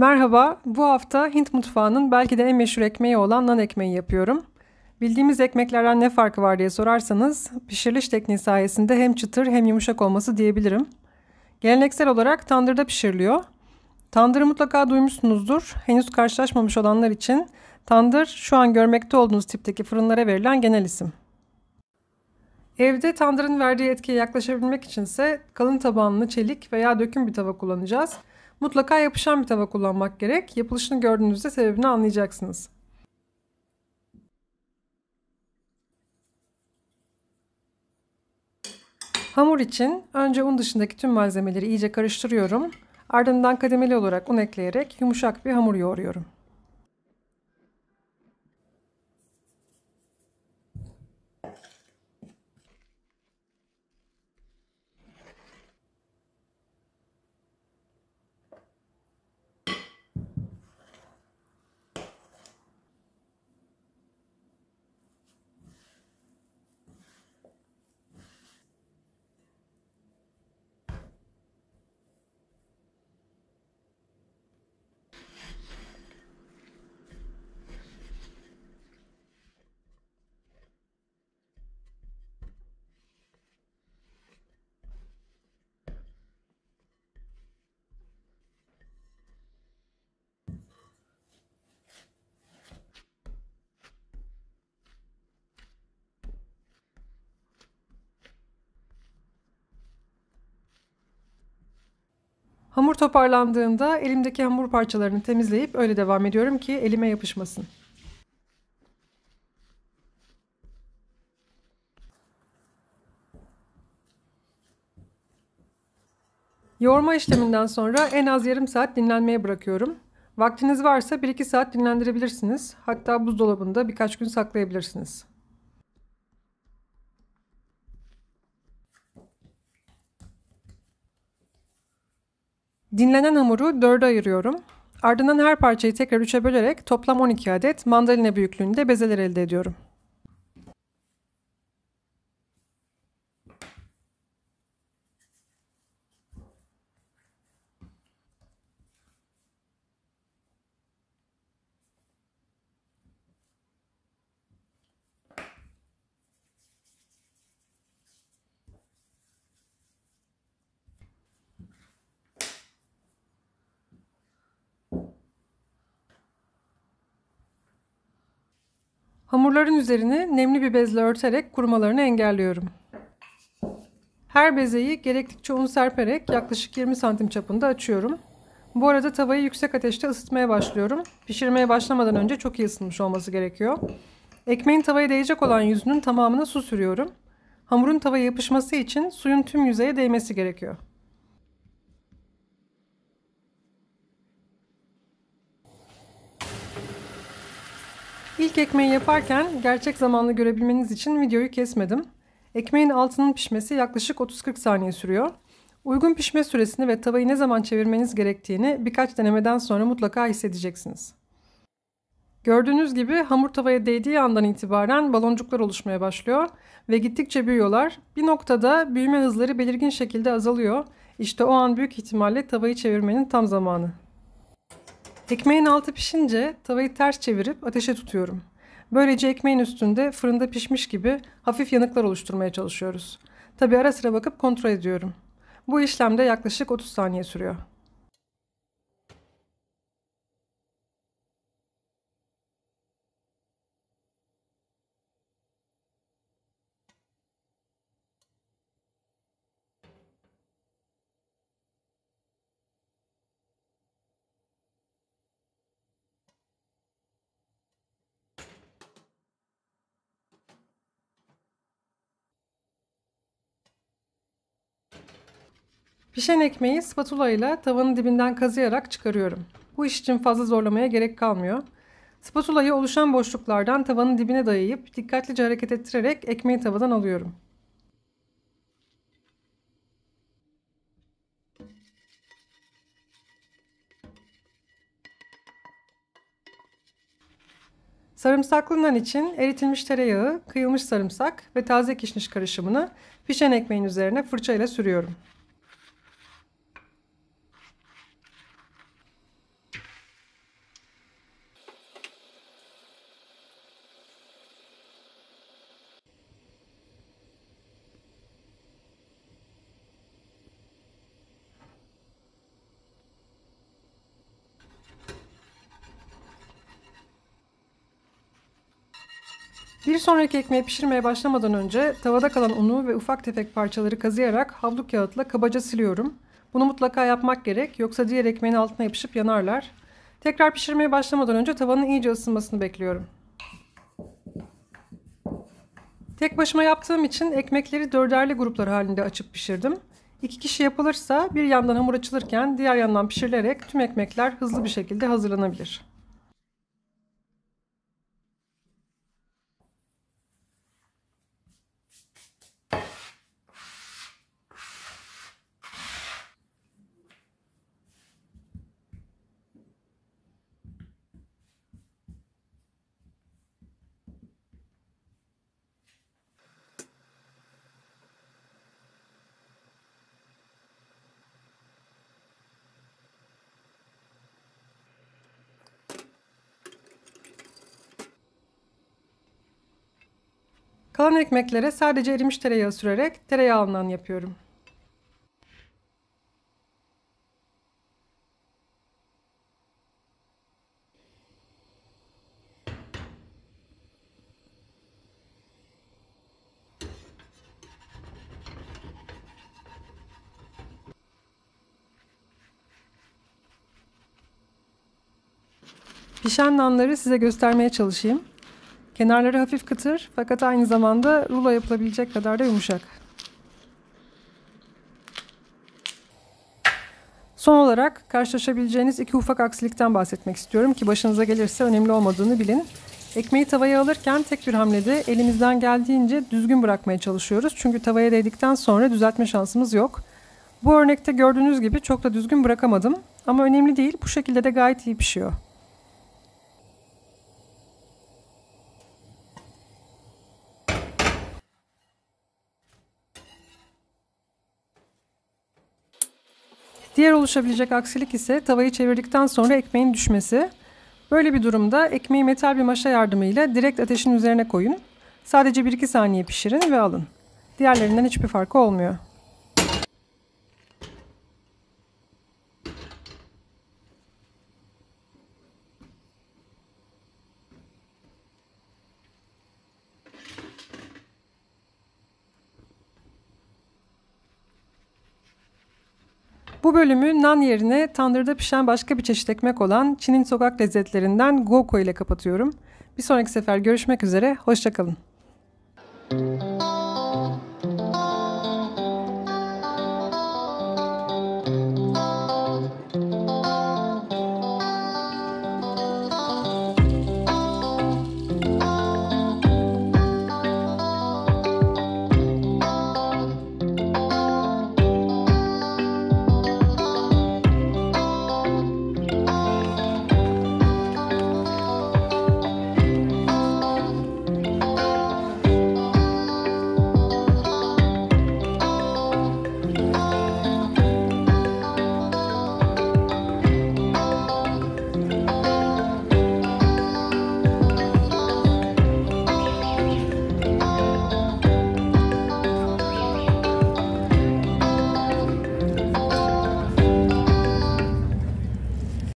Merhaba, bu hafta Hint mutfağının belki de en meşhur ekmeği olan nan ekmeği yapıyorum. Bildiğimiz ekmeklerden ne farkı var diye sorarsanız, pişiriliş tekniği sayesinde hem çıtır hem yumuşak olması diyebilirim. Geleneksel olarak tandırda pişiriliyor. Tandırı mutlaka duymuşsunuzdur. Henüz karşılaşmamış olanlar için tandır şu an görmekte olduğunuz tipteki fırınlara verilen genel isim. Evde tandırın verdiği etkiye yaklaşabilmek içinse kalın tabanlı çelik veya döküm bir tava kullanacağız. Mutlaka yapışan bir tava kullanmak gerek. Yapılışını gördüğünüzde sebebini anlayacaksınız. Hamur için önce un dışındaki tüm malzemeleri iyice karıştırıyorum. Ardından kademeli olarak un ekleyerek yumuşak bir hamur yoğuruyorum. Hamur toparlandığında elimdeki hamur parçalarını temizleyip öyle devam ediyorum ki elime yapışmasın. Yoğurma işleminden sonra en az yarım saat dinlenmeye bırakıyorum. Vaktiniz varsa 1-2 saat dinlendirebilirsiniz. Hatta buzdolabında birkaç gün saklayabilirsiniz. Dinlenen hamuru 4'e ayırıyorum. Ardından her parçayı tekrar 3'e bölerek toplam 12 adet mandalina büyüklüğünde bezeler elde ediyorum. Hamurların üzerini nemli bir bezle örterek kurumalarını engelliyorum. Her bezeyi gerektikçe un serperek yaklaşık 20 santim çapında açıyorum. Bu arada tavayı yüksek ateşte ısıtmaya başlıyorum. Pişirmeye başlamadan önce çok iyi ısınmış olması gerekiyor. Ekmeğin tavaya değecek olan yüzünün tamamına su sürüyorum. Hamurun tavaya yapışması için suyun tüm yüzeye değmesi gerekiyor. İlk ekmeği yaparken gerçek zamanlı görebilmeniz için videoyu kesmedim. Ekmeğin altının pişmesi yaklaşık 30-40 saniye sürüyor. Uygun pişme süresini ve tavayı ne zaman çevirmeniz gerektiğini birkaç denemeden sonra mutlaka hissedeceksiniz. Gördüğünüz gibi hamur tavaya değdiği andan itibaren baloncuklar oluşmaya başlıyor ve gittikçe büyüyorlar. Bir noktada büyüme hızları belirgin şekilde azalıyor. İşte o an büyük ihtimalle tavayı çevirmenin tam zamanı. Ekmeğin altı pişince tavayı ters çevirip ateşe tutuyorum. Böylece ekmeğin üstünde fırında pişmiş gibi hafif yanıklar oluşturmaya çalışıyoruz. Tabi ara sıra bakıp kontrol ediyorum. Bu işlem de yaklaşık 30 saniye sürüyor. Pişen ekmeği spatula ile tavanın dibinden kazıyarak çıkarıyorum. Bu iş için fazla zorlamaya gerek kalmıyor. Spatulayı oluşan boşluklardan tavanın dibine dayayıp dikkatlice hareket ettirerek ekmeği tavadan alıyorum. Sarımsaklı nan için eritilmiş tereyağı, kıyılmış sarımsak ve taze kişniş karışımını pişen ekmeğin üzerine fırça ile sürüyorum. Bir sonraki ekmeği pişirmeye başlamadan önce tavada kalan unu ve ufak tefek parçaları kazıyarak havlu kağıtla kabaca siliyorum. Bunu mutlaka yapmak gerek, yoksa diğer ekmeğin altına yapışıp yanarlar. Tekrar pişirmeye başlamadan önce tavanın iyice ısınmasını bekliyorum. Tek başıma yaptığım için ekmekleri dörderli gruplar halinde açıp pişirdim. 2 kişi yapılırsa bir yandan hamur açılırken diğer yandan pişirilerek tüm ekmekler hızlı bir şekilde hazırlanabilir. Kalan ekmeklere sadece erimiş tereyağı sürerek tereyağından yapıyorum. Pişen nanları size göstermeye çalışayım. Kenarları hafif kıtır fakat aynı zamanda rulo yapılabilecek kadar da yumuşak. Son olarak karşılaşabileceğiniz 2 ufak aksilikten bahsetmek istiyorum ki başınıza gelirse önemli olmadığını bilin. Ekmeği tavaya alırken tek bir hamlede elimizden geldiğince düzgün bırakmaya çalışıyoruz. Çünkü tavaya değdikten sonra düzeltme şansımız yok. Bu örnekte gördüğünüz gibi çok da düzgün bırakamadım. Ama önemli değil, bu şekilde de gayet iyi pişiyor. Diğer oluşabilecek aksilik ise tavayı çevirdikten sonra ekmeğin düşmesi. Böyle bir durumda ekmeği metal bir maşa yardımıyla direkt ateşin üzerine koyun. Sadece 1-2 saniye pişirin ve alın. Diğerlerinden hiçbir farkı olmuyor. Bu bölümü nan yerine tandırda pişen başka bir çeşit ekmek olan Çin'in sokak lezzetlerinden Goko ile kapatıyorum. Bir sonraki sefer görüşmek üzere, hoşça kalın.